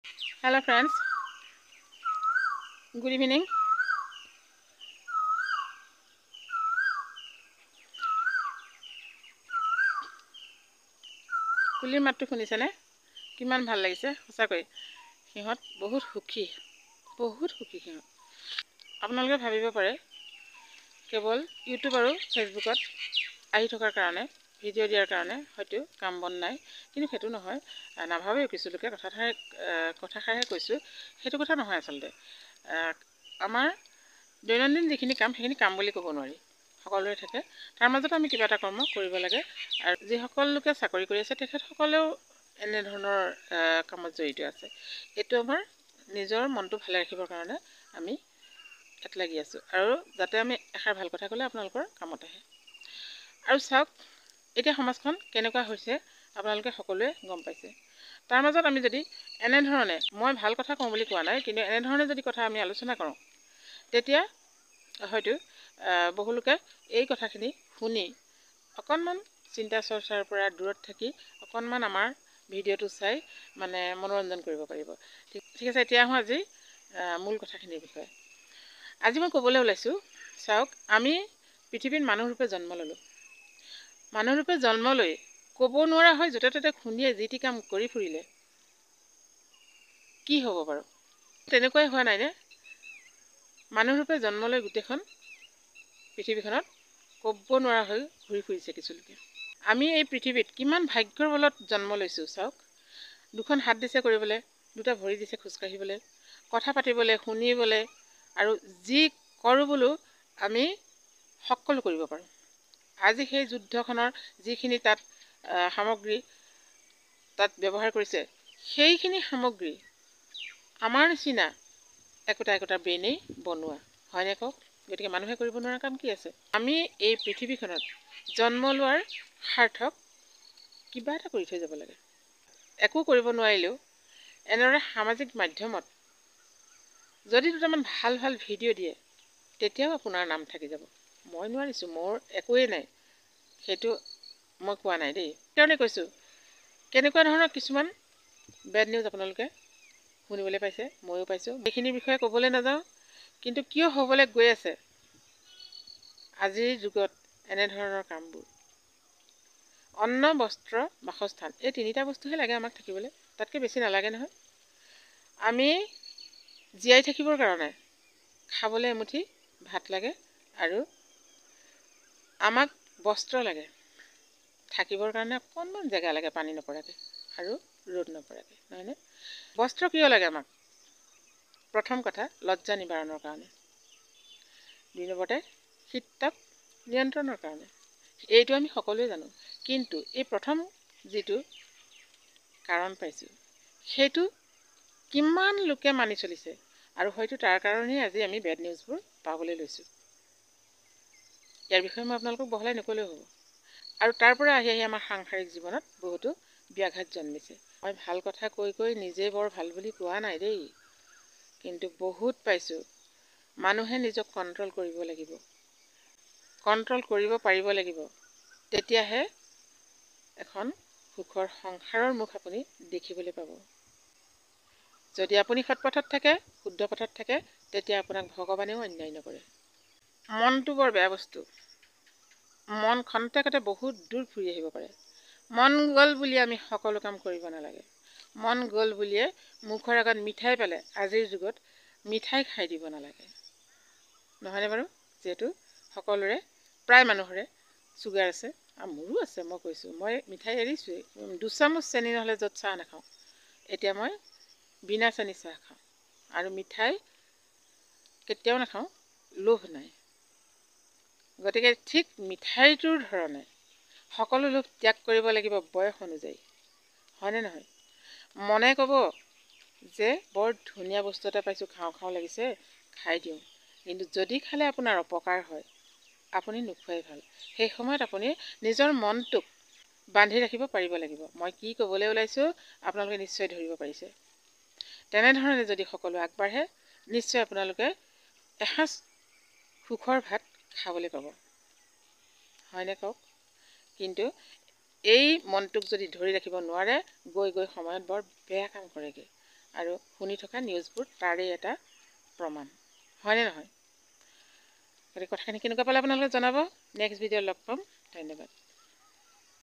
Hello friends, good evening. কুলিৰ মাতটো শুনিছেনে? কিমান ভাল লাগিছে সঁচাকৈ। সিহঁত বহুত সুখী সিহঁত। আপোনালোকে ভাবিব পাৰে কেৱল ইউটিউব আৰু ফেচবুকত আহি থকাৰ কাৰণে, ভিডিঅ' দিয়াৰ কাৰণে হয়তো কাম বন নাই, কিন্তু সেইটো নহয়। নাভাবেও কিছু লোকে কথাষাৰহে কৈছোঁ, সেইটো কথা নহয় আচলতে। আমাৰ দৈনন্দিন যিখিনি কাম সেইখিনি কাম বুলি ক'ব নোৱাৰি, সকলোৰে থাকে। তাৰ মাজতো আমি কিবা এটা কৰ্ম কৰিব লাগে। আৰু যিসকল লোকে চাকৰি কৰি আছে তেখেতসকলেও এনেধৰণৰ কামত জড়িত আছে। এইটো আমাৰ নিজৰ মনটো ভালে ৰাখিবৰ কাৰণে আমি তাত লাগি আছোঁ, আৰু যাতে আমি এষাৰ ভাল কথা ক'লে আপোনালোকৰ কামত আহে। আৰু চাওক, এতিয়া সমাজখন কেনেকুৱা হৈছে আপোনালোকে সকলোৱে গম পাইছে। তাৰ মাজত আমি যদি এনেধৰণে, মই ভাল কথা কওঁ বুলি কোৱা নাই, কিন্তু এনেধৰণে যদি কথা আমি আলোচনা কৰোঁ, তেতিয়া হয়তো বহুলোকে এই কথাখিনি শুনি অকণমান চিন্তা চৰ্চাৰ পৰা দূৰত থাকি অকণমান আমাৰ ভিডিঅ'টো চাই মনোৰঞ্জন কৰিব পাৰিব। ঠিক আছে, এতিয়া আহোঁ আজি মূল কথাখিনিৰ বিষয়ে। আজি মই ক'বলৈ ওলাইছোঁ, চাওক, আমি পৃথিৱীত মানুহৰূপে জন্ম ল'লোঁ। মানুহৰূপে জন্ম লৈ ক'ব নোৱাৰা হয় য'তে ত'তে খুন্দিয়ে যি টি কাম কৰি ফুৰিলে কি হ'ব বাৰু? তেনেকুৱাই হোৱা নাইনে? মানুহৰূপে জন্ম লৈ গোটেইখন পৃথিৱীখনত ক'ব নোৱাৰা হৈ ঘূৰি ফুৰিছে কিছু লোকে। আমি এই পৃথিৱীত কিমান ভাগ্যৰ বলত জন্ম লৈছোঁ চাওক। দুখন হাত দিছে কৰিবলৈ, দুটা ভৰি দিছে খোজকাঢ়িবলৈ, কথা পাতিবলৈ, শুনিবলৈ, আৰু যি কৰোঁ বোলো আমি সকলো কৰিব পাৰোঁ। আজি সেই যুদ্ধখনৰ যিখিনি তাত সামগ্ৰী তাত ব্যৱহাৰ কৰিছে, সেইখিনি সামগ্ৰী আমাৰ নিচিনা একোটা ব্ৰেইনেই বনোৱা, হয়নে কওক? গতিকে মানুহে কৰিব নোৱাৰা কাম কি আছে? আমি এই পৃথিৱীখনত জন্ম লোৱাৰ সাৰ্থক কিবা এটা কৰি থৈ যাব লাগে। একো কৰিব নোৱাৰিলেও এনেদৰে সামাজিক মাধ্যমত যদি দুটামান ভাল ভাল ভিডিঅ' দিয়ে, তেতিয়াও আপোনাৰ নাম থাকি যাব। মই নোৱাৰিছোঁ, মোৰ একোৱেই নাই, সেইটো মই কোৱা নাই দেই। সেইকাৰণে কৈছোঁ, কেনেকুৱা ধৰণৰ কিছুমান বেড নিউজ আপোনালোকে শুনিবলৈ পাইছে, ময়ো পাইছোঁ। সেইখিনিৰ বিষয়ে ক'বলৈ নাযাওঁ, কিন্তু কিয় হ'বলৈ গৈ আছে আজিৰ যুগত এনেধৰণৰ কামবোৰ। অন্ন, বস্ত্ৰ, বাসস্থান, এই তিনিটা বস্তুহে লাগে আমাক থাকিবলৈ, তাতকৈ বেছি নালাগে নহয়। আমি জীয়াই থাকিবৰ কাৰণে খাবলৈ এমুঠি ভাত লাগে, আৰু আমাক বস্ত্ৰ লাগে, থাকিবৰ কাৰণে অকণমান জেগা লাগে, পানী নপৰাকৈ আৰু ৰ'দ নপৰাকৈ, নহয়নে? বস্ত্ৰ কিয় লাগে আমাক? প্ৰথম কথা, লজ্জা নিবাৰণৰ কাৰণে। দুই নম্বৰতে, শীত তাপ নিয়ন্ত্ৰণৰ কাৰণে। এইটো আমি সকলোৱে জানো, কিন্তু এই প্ৰথম যিটো কাৰণ পাইছোঁ, সেইটো কিমান লোকে মানি চলিছে, আৰু হয়তো তাৰ কাৰণেই আজি আমি বেড নিউজবোৰ পাবলৈ লৈছোঁ। ইয়াৰ বিষয়ে মই আপোনালোকক বহলাই নক'লেও হ'ব। আৰু তাৰ পৰা আহি আমাৰ সাংসাৰিক জীৱনত বহুতো ব্যাঘাত জন্মিছে। মই ভাল কথা কৈ নিজে বৰ ভাল বুলি কোৱা নাই দেই, কিন্তু বহুত পাইছোঁ মানুহে নিজক কণ্ট্ৰল কৰিব লাগিব, কণ্ট্ৰল কৰিব পাৰিব লাগিব, তেতিয়াহে এখন সুখৰ সংসাৰৰ মুখ আপুনি দেখিবলৈ পাব। যদি আপুনি সৎপথত থাকে, শুদ্ধ পথত থাকে, তেতিয়া আপোনাক ভগৱানেও অন্যায় নকৰে। মনটো বৰ বেয়া বস্তু। মন খন্তেকতে বহুত দূৰ ফুৰি আহিব পাৰে। মন গ'ল বুলি আমি সকলো কাম কৰিব নালাগে। মন গ'ল বুলিয়ে মুখৰ আগত মিঠাই পালে আজিৰ যুগত মিঠাই খাই দিব নালাগে, নহয়নে বাৰু? যিহেতু সকলোৰে, প্ৰায় মানুহৰে চুগাৰ আছে, আৰু মোৰো আছে। মই কৈছোঁ, মই মিঠাই এৰিছোঁৱেই। দুচামুচ চেনি নহ'লে য'ত চাহ নাখাওঁ। এতিয়া মই বিনা চেনি চাহ খাওঁ, আৰু মিঠাই কেতিয়াও নাখাওঁ, লোভ নাই। গতিকে ঠিক মিঠাইটোৰ ধৰণে সকলো লোভ ত্যাগ কৰিব লাগিব বয়স অনুযায়ী, হয়নে নহয়? মনে ক'ব যে বৰ ধুনীয়া বস্তু এটা পাইছোঁ, খাওঁ খাওঁ লাগিছে, খাই দিওঁ, কিন্তু যদি খালে আপোনাৰ অপকাৰ হয়, আপুনি নোখোৱাই ভাল। সেই সময়ত আপুনি নিজৰ মনটোক বান্ধি ৰাখিব পাৰিব লাগিব। মই কি ক'বলৈ ওলাইছোঁ আপোনালোকে নিশ্চয় ধৰিব পাৰিছে। তেনেধৰণে যদি সকলো আগবাঢ়ে, নিশ্চয় আপোনালোকে এসাঁজ সুখৰ ভাত খাবলৈ পাব, হয়নে কওক? কিন্তু এই মনটোক যদি ধৰি ৰাখিব নোৱাৰে, গৈ গৈ সময়ত বৰ বেয়া কাম কৰেগৈ। আৰু শুনি থকা নিউজবোৰ তাৰে এটা প্ৰমাণ, হয়নে নহয়? গতিকে কথাখিনি কেনেকুৱা পালে আপোনালোকে জনাব। নেক্সট ভিডিঅ'ত লগ পাম। ধন্যবাদ।